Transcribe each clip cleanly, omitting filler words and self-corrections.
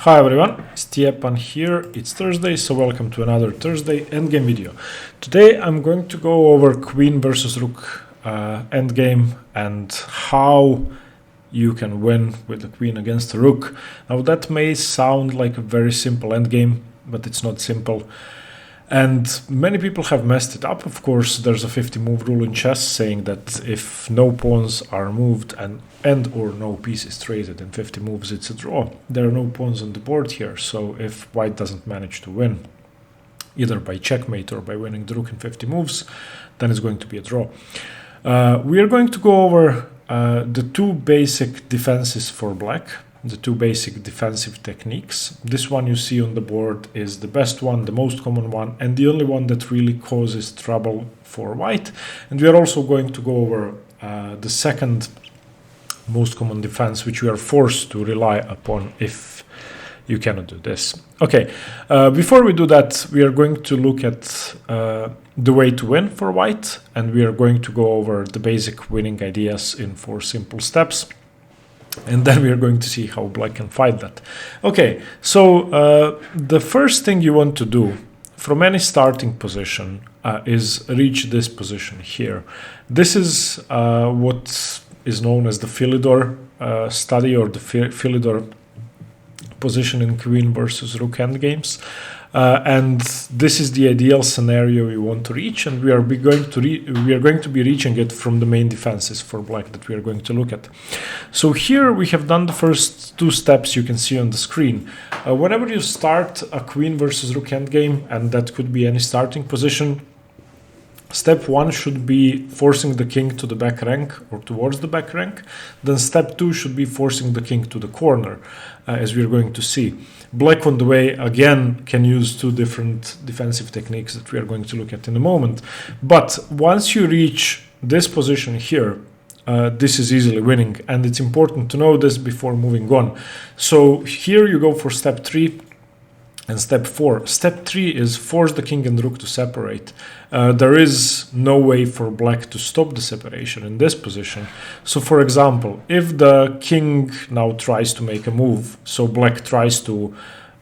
Hi everyone, Stepan here. It's Thursday, so welcome to another Thursday endgame video. Today I'm going to go over Queen versus Rook endgame and how you can win with the Queen against the Rook. Now that may sound like a very simple endgame, but it's not simple. And many people have messed it up. Of course, there's a 50 move rule in chess saying that if no pawns are moved and or no piece is traded in 50 moves, it's a draw. There are no pawns on the board here, so if white doesn't manage to win, either by checkmate or by winning the rook in 50 moves, then it's going to be a draw. We are going to go over the two basic defenses for black. The two basic defensive techniques. This one you see on the board is the best one, the most common one, and the only one that really causes trouble for white. And we are also going to go over the second most common defense, which we are forced to rely upon if you cannot do this. Okay, before we do that, we are going to look at the way to win for white, and we are going to go over the basic winning ideas in 4 simple steps. And then we are going to see how black can fight that. Okay, so the first thing you want to do from any starting position is reach this position here. This is what is known as the Philidor study, or the Philidor position in Queen versus Rook endgames. And this is the ideal scenario we want to reach, and we are going to be reaching it from the main defenses for black that we are going to look at. So here we have done the first 2 steps you can see on the screen. Whenever you start a Queen versus Rook endgame, and that could be any starting position, step 1 should be forcing the king to the back rank or towards the back rank. Then step 2 should be forcing the king to the corner, as we are going to see. Black, on the way, again, can use 2 different defensive techniques that we are going to look at in a moment. But once you reach this position here, this is easily winning, and it's important to know this before moving on. So here you go for step 3 and step 4. Step 3 is force the king and rook to separate. There is no way for black to stop the separation in this position. So for example, if the king now tries to make a move, so black tries to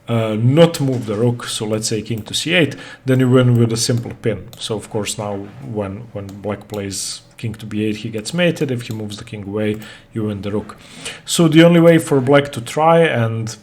not move the rook, so let's say king to c8, then you win with a simple pin. So of course now when black plays king to b8, he gets mated. If he moves the king away, you win the rook. So the only way for black to try and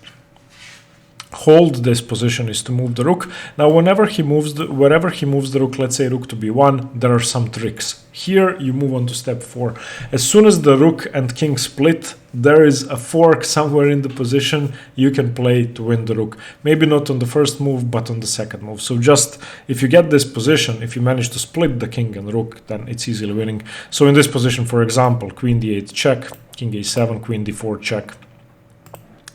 hold this position is to move the rook. Now wherever he moves the rook, let's say rook to b1, there are some tricks. Here you move on to step 4. As soon as the rook and king split, there is a fork somewhere in the position you can play to win the rook. Maybe not on the first move, but on the second move. So just if you get this position, if you manage to split the king and rook, then it's easily winning. So in this position, for example, queen d8 check, king a7, queen d4 check,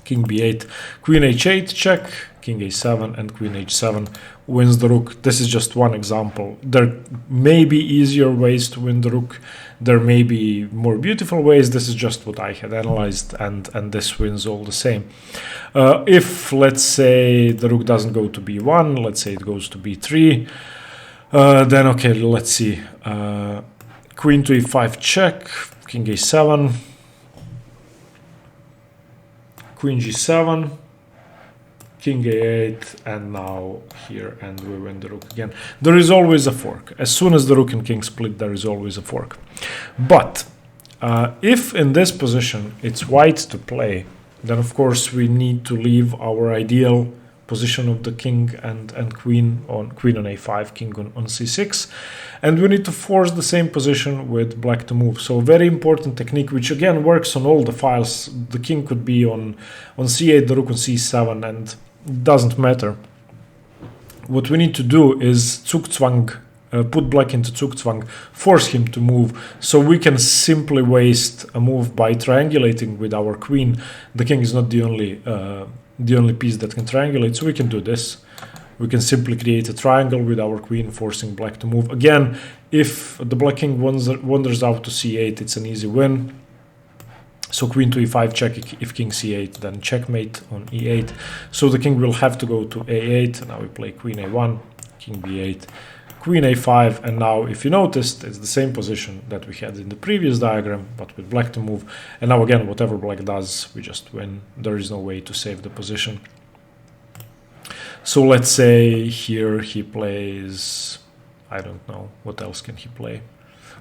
king b8, queen h8 check, king a7, and queen h7 wins the rook. This is just one example. There may be easier ways to win the rook. There may be more beautiful ways. This is just what I had analyzed, and this wins all the same. If, let's say, the rook doesn't go to b1, let's say it goes to b3, then okay, let's see. Queen to e5 check, king a7, queen g7, king a8, and now here, and we win the rook again. There is always a fork. As soon as the rook and king split, there is always a fork. But if in this position it's white to play, then of course we need to leave our ideal position of the king and queen on a5, king on c6, and we need to force the same position with black to move. So very important technique, which again works on all the files. The king could be on c8, the rook on c7, and it doesn't matter. What we need to do is Zugzwang, put black into Zugzwang, force him to move, so we can simply waste a move by triangulating with our queen. The king is not the only piece that can triangulate, so we can do this. We can simply create a triangle with our queen, forcing black to move. Again, if the black king wanders out to c8, it's an easy win. So queen to e5 check, if king c8, then checkmate on e8. So the king will have to go to a8. Now we play queen a1, king b8, queen a5, and now if you noticed, it's the same position that we had in the previous diagram, but with black to move. And now again, whatever black does, we just win. There is no way to save the position. So let's say here he plays, I don't know, what else can he play?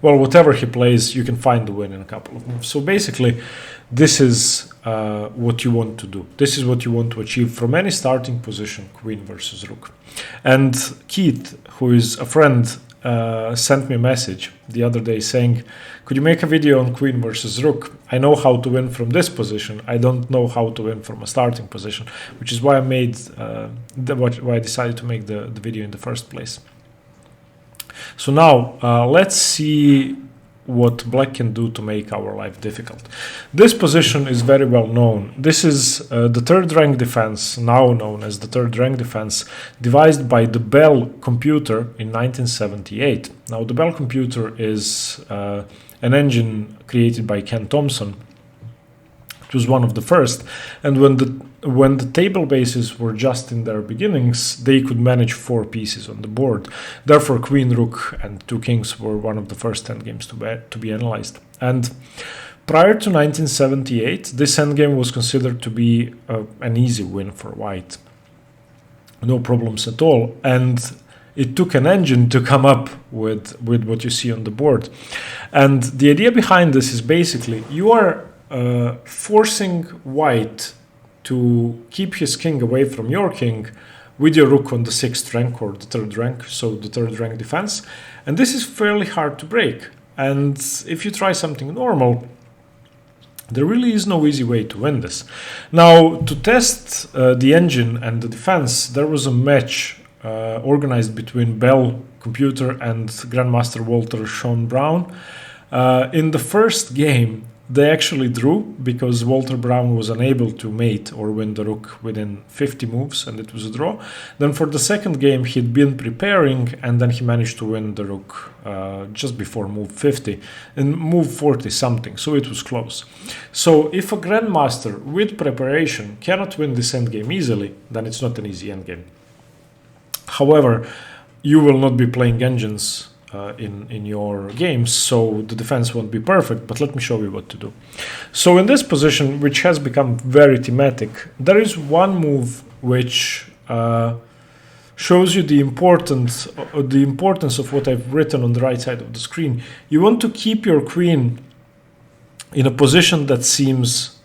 Well, whatever he plays, you can find the win in a couple of moves. So basically, this is what you want to do. This is what you want to achieve from any starting position, queen versus rook. And Keith, who is a friend, sent me a message the other day saying, could you make a video on queen versus rook? I know how to win from this position. I don't know how to win from a starting position, which is why I made why I decided to make the video in the first place. So now let's see what black can do to make our life difficult. This position is very well known. This is the third rank defense, now known as the third rank defense, devised by the Bell computer in 1978. Now the Bell computer is an engine created by Ken Thompson. It was one of the first, and when the table bases were just in their beginnings, they could manage 4 pieces on the board. Therefore, queen, rook, and 2 kings were one of the first endgames to be analyzed. And prior to 1978, this endgame was considered to be an easy win for white. No problems at all. And it took an engine to come up with what you see on the board. And the idea behind this is basically you are forcing white to keep his king away from your king with your rook on the 6th rank or the 3rd rank, so the 3rd rank defense. And this is fairly hard to break. And if you try something normal, there really is no easy way to win this. Now, to test the engine and the defense, there was a match organized between Bell Computer and Grandmaster Walter Sean Brown. In the first game, they actually drew because Walter Brown was unable to mate or win the rook within 50 moves, and it was a draw. Then for the second game, he'd been preparing, and then he managed to win the rook just before move 50 and move 40 something, so it was close. So if a grandmaster with preparation cannot win this endgame easily, then it's not an easy endgame. However, you will not be playing engines in your games, so the defense won't be perfect, but let me show you what to do. So in this position, which has become very thematic, there is one move which shows you the importance of what I've written on the right side of the screen. You want to keep your queen in a position that seems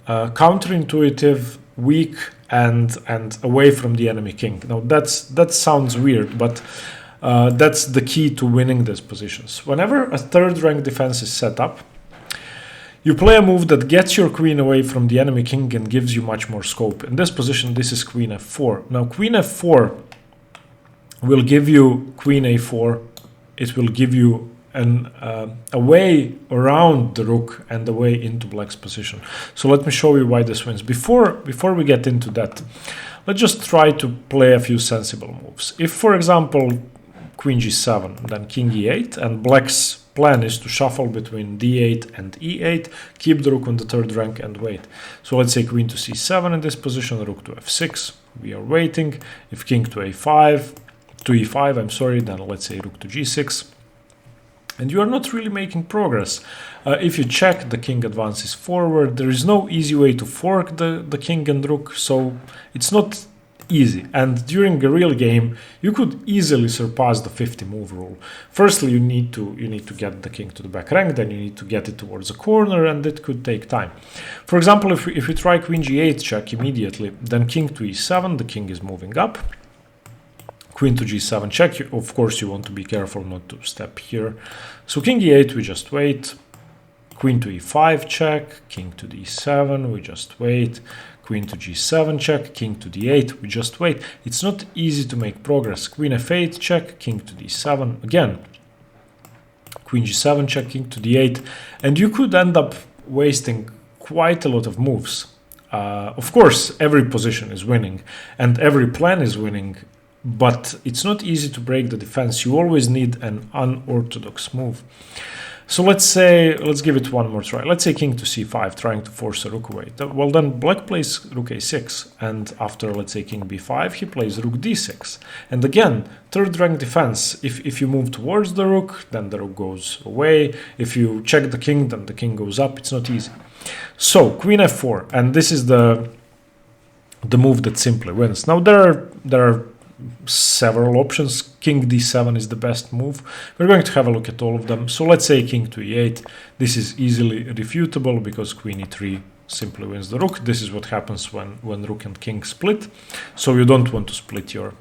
counterintuitive, weak, and away from the enemy king. Now that sounds weird, but that's the key to winning these positions. Whenever a 3rd rank defense is set up, you play a move that gets your queen away from the enemy king and gives you much more scope. In this position, this is queen f4. Now, queen f4 will give you queen a4. It will give you a way around the rook and a way into black's position. So let me show you why this wins. Before we get into that, let's just try to play a few sensible moves. If, for example, queen g7, then king e8, and black's plan is to shuffle between d8 and e8, keep the rook on the 3rd rank and wait. So let's say queen to c7 in this position, rook to f6, we are waiting. If king to e5, I'm sorry, then let's say rook to g6. And you are not really making progress. If you check, the king advances forward. There is no easy way to fork the king and rook, so it's not easy. And during a real game, you could easily surpass the 50 move rule. Firstly, you need to get the king to the back rank, then you need to get it towards a corner, and it could take time. For example, if we try queen g8 check immediately, then king to e7, the king is moving up. Queen to g7 check, of course you want to be careful not to step here. So king e8, we just wait. Queen to e5 check, king to d7, we just wait. Queen to g7 check, king to d8, we just wait. It's not easy to make progress. Queen f8 check, king to d7 again. Queen g7 check, king to d8, and you could end up wasting quite a lot of moves. Of course, every position is winning and every plan is winning, but it's not easy to break the defense. You always need an unorthodox move. So let's give it one more try. Let's say king to c5, trying to force a rook away. Well, then black plays rook a6, and after, let's say, king b5, he plays rook d6. And again, third rank defense. If you move towards the rook, then the rook goes away. If you check the king, then the king goes up. It's not easy. So queen f4, and this is the move that simply wins. Now there are several options. King d7 is the best move. We're going to have a look at all of them. So let's say king to e8. This is easily refutable because queen e3 simply wins the rook. This is what happens when rook and king split. So you don't want to split your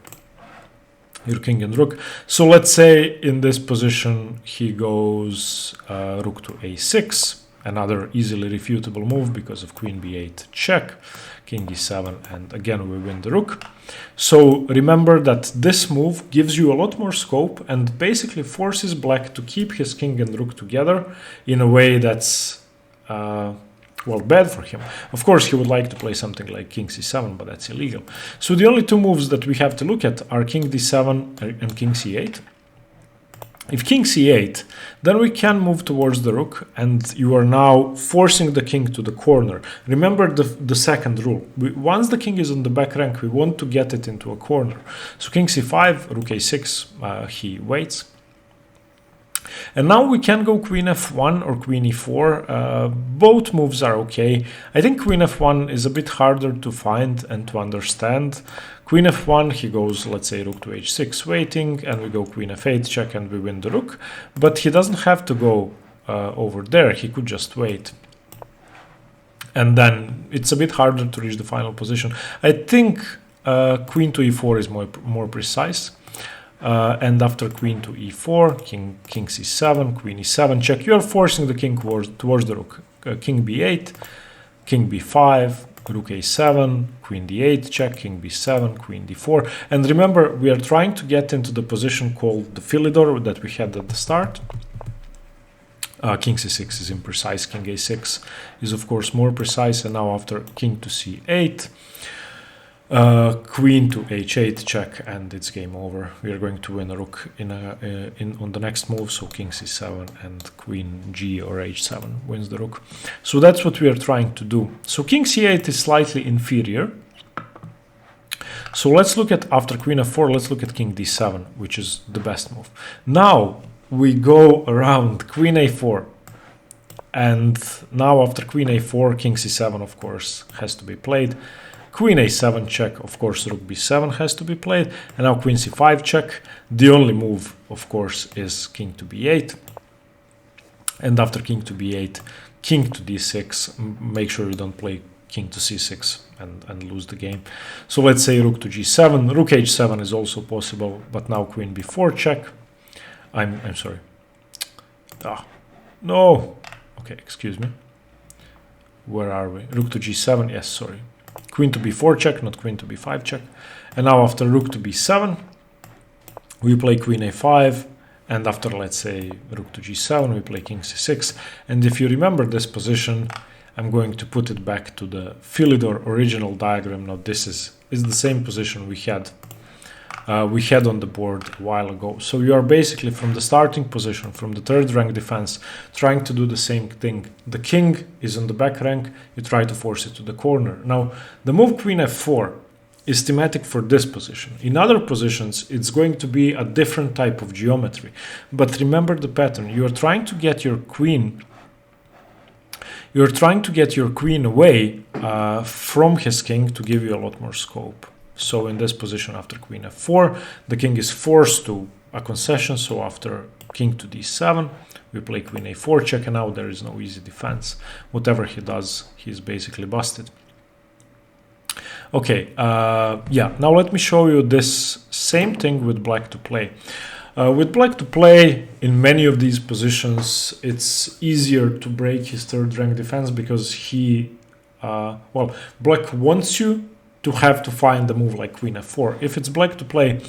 king and rook. So let's say in this position he goes rook to a6. Another easily refutable move because of queen b8 check, king e7, and again we win the rook. So remember that this move gives you a lot more scope and basically forces black to keep his king and rook together in a way that's well, bad for him. Of course, he would like to play something like king c7, but that's illegal. So the only two moves that we have to look at are king d7 and king c8. If king c8, then we can move towards the rook, and you are now forcing the king to the corner. Remember the second rule. Once the king is on the back rank, we want to get it into a corner. So king c5, rook a6, he waits. And now we can go queen f1 or queen e4. Both moves are okay. I think queen f1 is a bit harder to find and to understand. Queen f1, he goes, let's say, rook to h6 waiting, and we go queen f8 check and we win the rook. But he doesn't have to go over there. He could just wait. And then it's a bit harder to reach the final position. I think queen to e4 is more precise. And after queen to e4, king c7, queen e7 check, you are forcing the king towards the rook. King b8, king b5, rook a7, queen d8 check, king b7, queen d4. And remember, we are trying to get into the position called the Philidor that we had at the start. King c6 is imprecise, king a6 is of course more precise, and now after king to c8, queen to h8 check, and it's game over. We are going to win a rook on the next move, so king c7 and queen g or h7 wins the rook. So that's what we are trying to do. So king c8 is slightly inferior. So let's look at, after queen f4, let's look at king d7, which is the best move. Now we go around queen a4. And now after queen a4, king c7, of course, has to be played. Queen a7 check, of course, rook b7 has to be played. And now queen c5 check. The only move, of course, is king to b8. And after king to b8, king to d6. Make sure you don't play king to c6 and lose the game. So let's say rook to g7. Rook h7 is also possible, but now queen b4 check. I'm sorry. No. Okay, excuse me. Where are we? Rook to g7. Yes, sorry. Queen to b4 check, not queen to b5 check. And now after rook to b7, we play queen a5. And after, let's say, rook to g7, we play king c6. And if you remember this position, I'm going to put it back to the Philidor original diagram. Now this is the same position we had on the board a while ago. So you are basically from the starting position, from the third rank defense, trying to do the same thing. The king is on the back rank, you try to force it to the corner. Now, the move queen f4 is thematic for this position. In other positions, it's going to be a different type of geometry. But remember the pattern. You are trying to get your queen away from his king to give you a lot more scope. So in this position, after queen f4, the king is forced to a concession. So after king to d7, we play queen a4 check, and now there is no easy defense. Whatever he does, he's basically busted. Okay, yeah, now let me show you this same thing with black to play. With black to play, in many of these positions, it's easier to break his third rank defense because well, black wants you to have to find a move like queen f4. If it's black to play,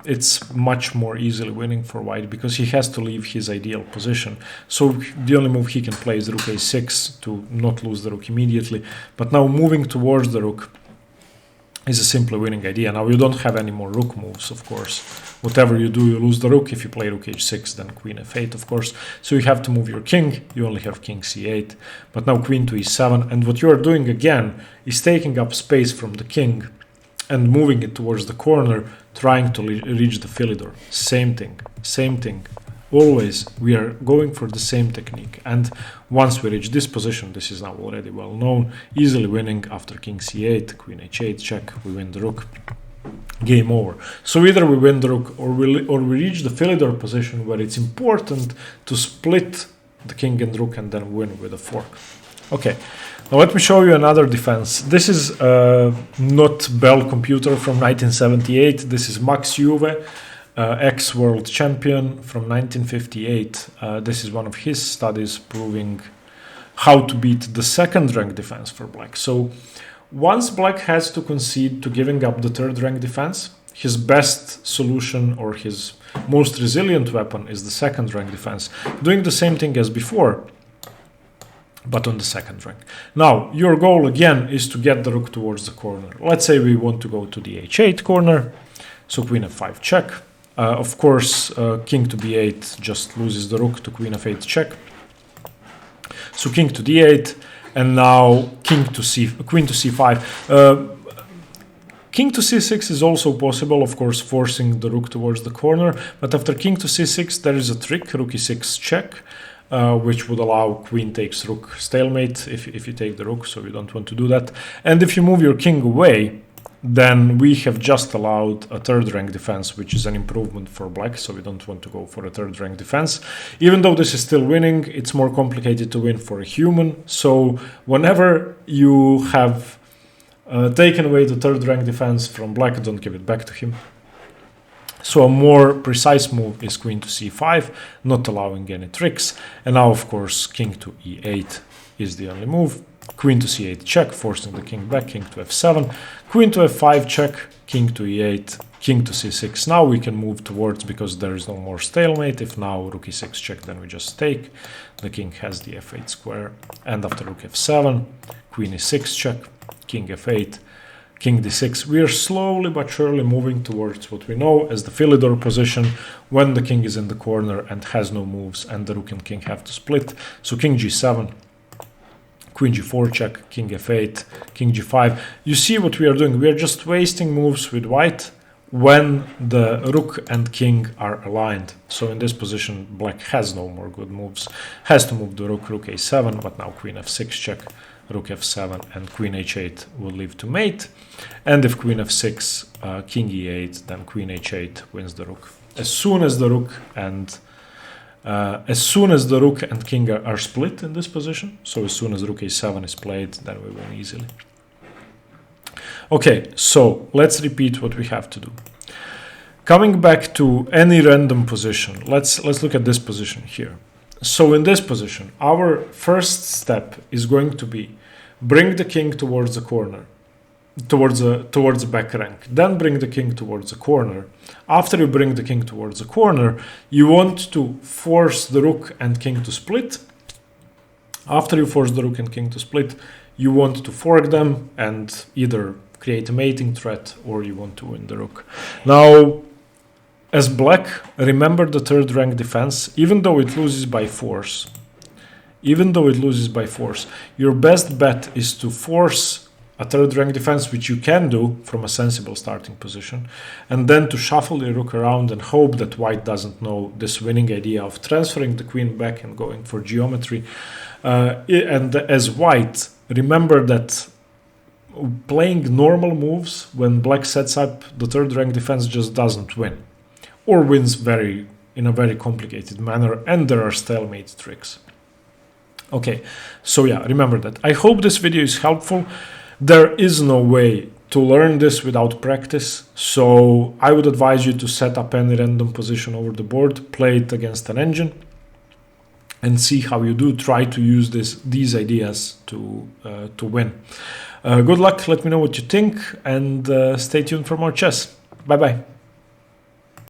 it's much more easily winning for white because he has to leave his ideal position. So the only move he can play is rook a6 to not lose the rook immediately. But now moving towards the rook, is a simply winning idea. Now you don't have any more rook moves, of course. Whatever you do, you lose the rook. If you play rook h6, then queen f8, of course. So you have to move your king. You only have king c8. But now queen to e7. And what you are doing again is taking up space from the king and moving it towards the corner, trying to reach the Philidor. Same thing, same thing. Always we are going for the same technique, and once we reach this position, this is now already well known, easily winning after king c8, queen h8 check, we win the rook, game over. So either we win the rook or we reach the Philidor position where it's important to split the king and rook and then win with a fork. Okay, now let me show you another defense. This is not Bell computer from 1978, this is Max Juve, ex-world champion from 1958. This is one of his studies proving how to beat the second rank defense for black. So once black has to concede to giving up the third rank defense, his best solution or his most resilient weapon is the second rank defense, doing the same thing as before, but on the second rank. Now, your goal again is to get the rook towards the corner. Let's say we want to go to the h8 corner, so queen f5 check. Of course, king to b8 just loses the rook to queen f8 check. So king to d8, and now queen to c5. King to c6 is also possible, of course, forcing the rook towards the corner. But after king to c6, there is a trick, rook e6 check, which would allow queen takes rook stalemate if you take the rook, so you don't want to do that. And if you move your king away, then we have just allowed a third rank defense, which is an improvement for black, so we don't want to go for a third rank defense. Even though this is still winning, it's more complicated to win for a human. So whenever you have taken away the third rank defense from black, don't give it back to him. So a more precise move is queen to c5, not allowing any tricks. And now, of course, king to e8 is the only move. Queen to c8 check, forcing the king back, king to f7, queen to f5 check, king to e8, king to c6. Now we can move towards, because there is no more stalemate. If now rook e6 check, then we just take. The king has the f8 square, and after rook f7, queen e6 check, king f8, king d6. We are slowly but surely moving towards what we know as the Philidor position, when the king is in the corner and has no moves, and the rook and king have to split. So king g7, queen g4 check, king f8, king g5. You see what we are doing? We are just wasting moves with white when the rook and king are aligned. So in this position, black has no more good moves. Has to move the rook, rook a7, but now queen f6 check, rook f7, and queen h8 will leave to mate. And if queen f6, king e8, then queen h8 wins the rook. As soon as the rook and king are split in this position, so as soon as rook a7 is played, then we win easily. Okay, so let's repeat what we have to do. Coming back to any random position, let's look at this position here. So in this position, our first step is going to be bring the king towards the corner, towards the back rank, then bring the king towards the corner. After you bring the king towards the corner, you want to force the rook and king to split. After you force the rook and king to split, you want to fork them and either create a mating threat or you want to win the rook. Now, as black, remember the third rank defense, even though it loses by force. Your best bet is to force a third rank defense, which you can do from a sensible starting position, and then to shuffle your rook around and hope that white doesn't know this winning idea of transferring the queen back and going for geometry. And as white, remember that playing normal moves when black sets up the third rank defense just doesn't win, or wins in a very complicated manner, and there are stalemate tricks. Okay, so yeah, remember that. I hope this video is helpful. There is no way to learn this without practice, so I would advise you to set up any random position over the board, play it against an engine, and see how you do. Try to use these ideas to win. Good luck, let me know what you think, and stay tuned for more chess. Bye-bye.